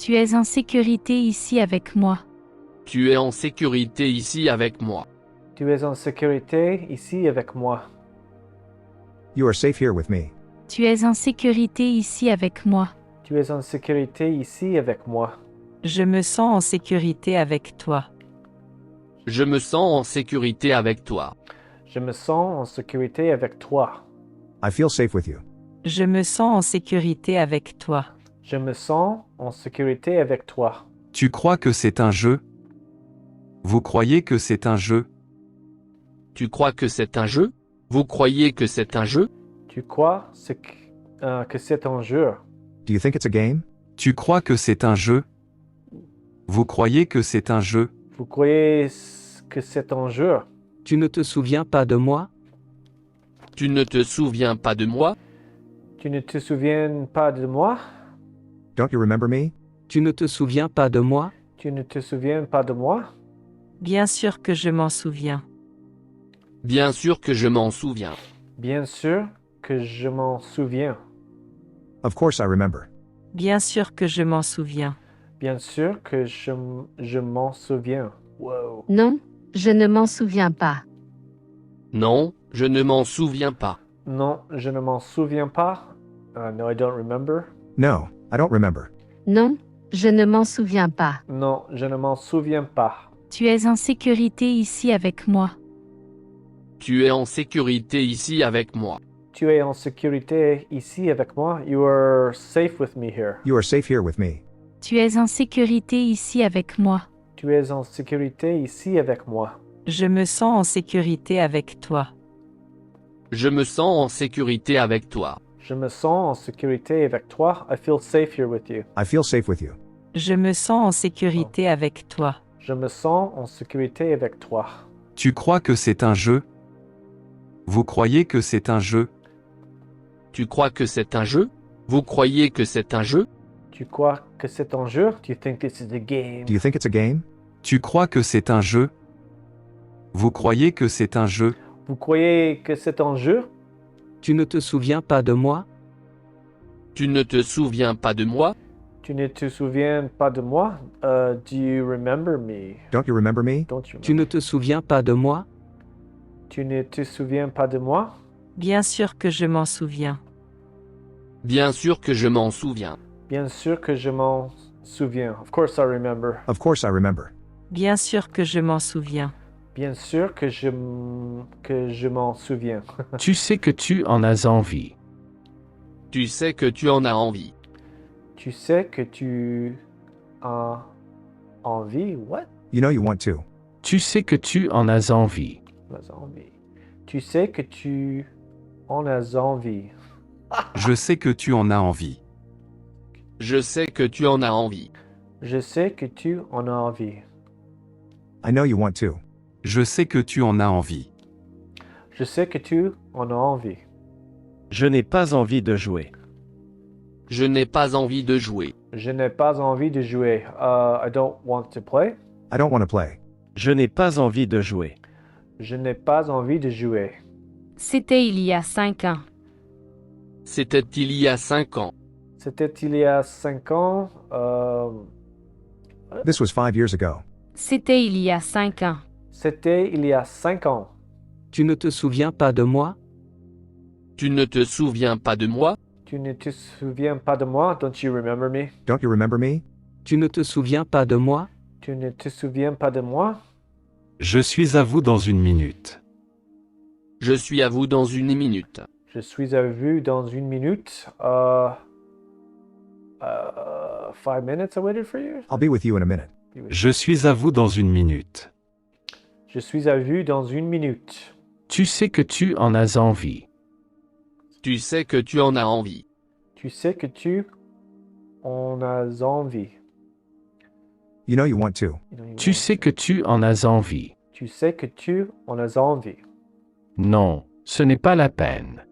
Tu es en sécurité ici avec moi. Tu es en sécurité ici avec moi. Tu es en sécurité ici avec moi. You are safe here with me. Tu es en sécurité ici avec moi. Tu es en sécurité ici avec moi. Je me sens en sécurité avec toi. Je me sens en sécurité avec toi. Je me sens en sécurité avec toi. I feel safe with you. Je me sens en sécurité avec toi. Je me sens en sécurité avec toi. Tu crois que c'est un jeu? Vous croyez que c'est un jeu? Tu crois que c'est un jeu? Vous croyez que c'est un jeu? Tu crois que c'est un jeu? Do you think it's a game? Tu crois que c'est un jeu? Vous croyez que c'est un jeu? Vous croyez que c'est un jeu? Tu ne te souviens pas de moi? Tu ne te souviens pas de moi? Tu ne te souviens pas de moi? Don't you remember me? Tu ne te souviens pas de moi? Tu ne te souviens pas de moi? Bien sûr que je m'en souviens. Bien sûr que je m'en souviens. Bien sûr que je m'en souviens. Of course I remember. Bien sûr que je m'en souviens. Bien sûr que je m'en souviens. Wow. Non, je ne m'en souviens pas. Non, je ne m'en souviens pas. Non, je ne m'en souviens pas. No, I don't remember. No, I don't remember. Non, je ne m'en souviens pas. Non, je ne m'en souviens pas. Tu es en sécurité ici avec moi. Tu es en sécurité ici avec moi. Tu es en sécurité ici avec moi. You are safe with me here. You are safe here with me. Tu es en sécurité ici avec moi. Tu es en sécurité ici avec moi. Je me sens en sécurité avec toi. Je me sens en sécurité avec toi. Je me sens en sécurité avec toi. I feel safe here with you. I feel safe with you. Je me sens en sécurité avec toi. Je me sens en sécurité avec toi. Tu crois que c'est un jeu? Vous croyez que c'est un jeu? Tu crois que c'est un jeu? Vous croyez que c'est un jeu? Tu crois que c'est un jeu? Do you think this is a game? Do you think it's a game? Tu crois que c'est un jeu? Vous croyez que c'est un jeu? Vous croyez que c'est un jeu? Tu ne te souviens pas de moi? Tu ne te souviens pas de moi? Tu ne te souviens pas de moi? Do you remember me? Don't you remember me? Don't you Tu ne te souviens pas de moi? Tu ne te souviens pas de moi? Bien sûr que je m'en souviens. Bien sûr que je m'en souviens. Bien sûr que je m'en souviens. Of course I remember. Of course I remember. Bien sûr que je m'en souviens. Bien sûr que je m'en souviens. Tu sais que tu en as envie. Tu sais que tu en as envie. Tu sais que tu as envie? What? You know you want to. Tu sais que tu en as envie. As envie. Tu sais que tu en as envie. Je sais que tu en as envie. Je sais que tu en as envie. Je sais que tu en as envie. I know you want to. Je sais que tu en as envie. Je sais que tu en as envie. Je n'ai pas envie de jouer. Je n'ai pas envie de jouer. Je n'ai pas envie de jouer. I don't want to play. I don't want to play. Je n'ai pas envie de jouer. Je n'ai pas envie de jouer. C'était il y a 5 ans. C'était il y a 5 ans. C'était il y a 5 ans. This was 5 years ago. C'était il y a 5 ans. C'était il y a 5 ans. Tu ne te souviens pas de moi? Tu ne te souviens pas de moi? Tu ne te souviens pas de moi? Don't you remember me? Don't you remember me? Tu ne te souviens pas de moi? Tu ne te souviens pas de moi? Je suis à vous dans une minute. Je suis à vous dans une minute. Je suis à vous dans une minute. 5 minutes I waited for you? I'll be with you in a minute. Je suis à vous dans une minute. Je suis à vous dans une minute. Tu sais que tu en as envie. Tu sais que tu en as envie. Tu sais que tu en as envie. You know you want to. Tu sais que tu en as envie. Tu sais que tu en as envie. Non, ce n'est pas la peine.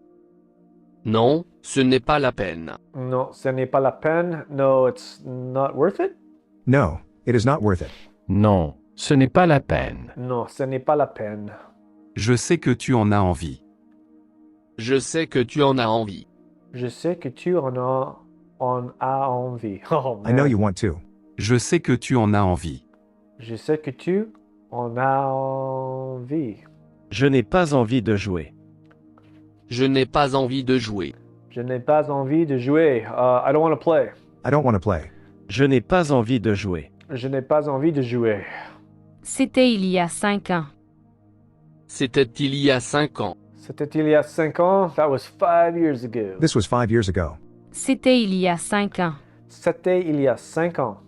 Non, ce n'est pas la peine. Non, ce n'est pas la peine. No, it's not worth it. No, it is not worth it. Non, ce n'est pas la peine. Non, ce n'est pas la peine. Je sais que tu en as envie. Je sais que tu en as envie. Je sais que tu en as en a envie. Oh, I know man. you want to. Je sais que tu en as envie. Je sais que tu en as envie. Je n'ai pas envie de jouer. Je n'ai pas envie de jouer. Je n'ai pas envie de jouer. I don't want to play. I don't want to play. Je n'ai pas envie de jouer. Je n'ai pas envie de jouer. C'était il y a 5 ans. C'était il y a 5 ans. C'était il y a 5 ans. That was 5 years ago. This was 5 years ago. C'était il y a 5 ans. C'était il y a 5 ans.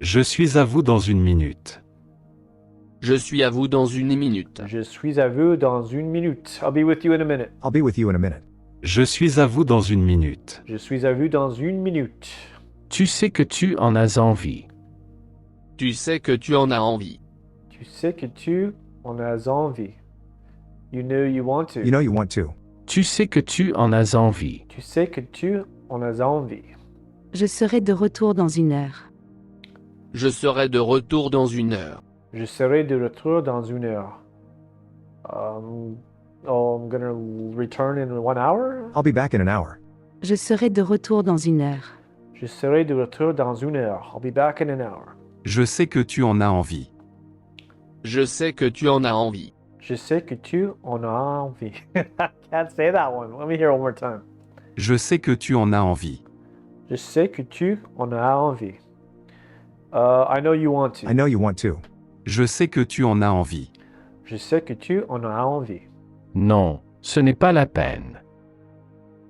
Je suis à vous dans une minute. Je suis à vous dans une minute. Je suis à vous dans une minute. I'll be with you in a minute. I'll be with you in a minute. Je suis à vous dans une minute. Je suis à vous dans une minute. Tu sais que tu en as envie. Tu sais que tu en as envie. Tu sais que tu en as envie. You know you want to. You know you want to. Tu sais que tu en as envie. Tu sais que tu en as envie. Je serai de retour dans 1 heure. Je serai de retour dans 1 heure. Je serai de retour dans 1 heure. I'm gonna return in 1 hour. I'll be back in an hour. Je serai de retour dans 1 heure. Je serai de retour dans 1 heure. I'll be back in an hour. Je sais que tu en as envie. Je sais que tu en as envie. Je sais que tu en as envie. I can't say that one. Let me hear it one more time. Je sais que tu en as envie. Je sais que tu en as envie. I know you want to. I know you want to. Je sais que tu en as envie. Je sais que tu en as envie. Non, ce n'est pas la peine.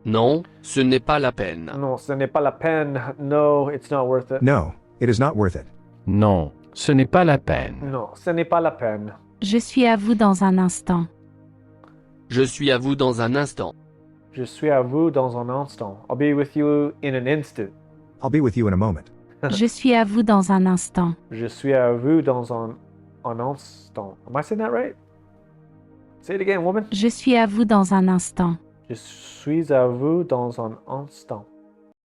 Non, ce n'est pas la peine. Non, ce n'est pas la peine. No, it's not worth it. No, it is not worth it. Non, ce n'est pas la peine. Non, ce n'est pas la peine. Je suis à vous dans un instant. Je suis à vous dans un instant. Je suis à vous dans un instant. I'll be with you in an instant. I'll be with you in a moment. Je suis à vous dans un instant. Je suis à vous dans un instant. Am I saying that right? Say it again, woman. Je suis à vous dans un instant. Je suis à vous dans un instant.